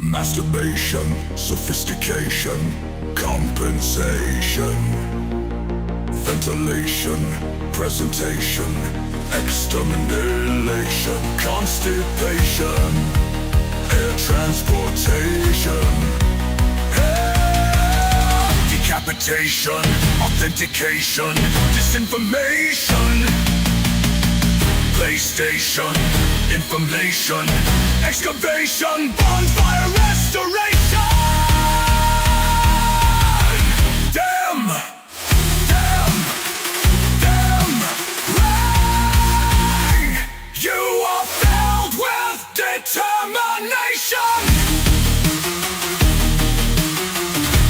Masturbation, sophistication, compensation, ventilation, presentation, extermination, constipation, air transportation, decapitation, authentication, disinformation, PlayStation, information, excavation, bonfire restoration. Damn, damn, damn, ring. You are filled with determination.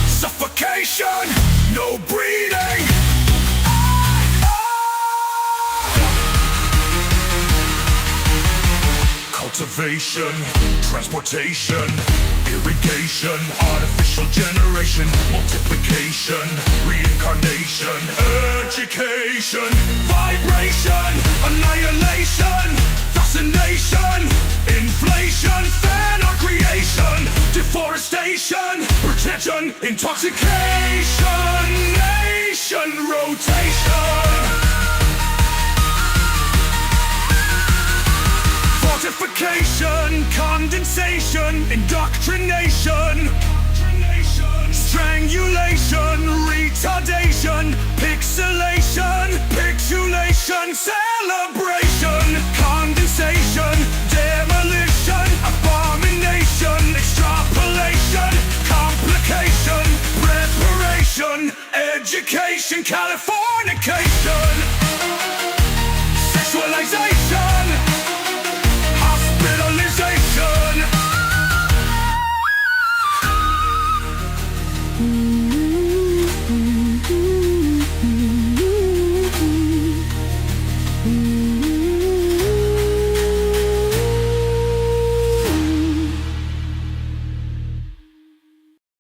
Suffocation, no breathing. Cultivation, transportation, irrigation, artificial generation, multiplication, reincarnation, education, vibration, annihilation, fascination, inflation, fan or creation, deforestation, protection, intoxication, nation rotation. Fortification, condensation, indoctrination, strangulation, retardation, pixelation, pixulation, celebration, condensation, demolition, abomination, extrapolation, complication, preparation, education, Californication, sexualization, hospitalization.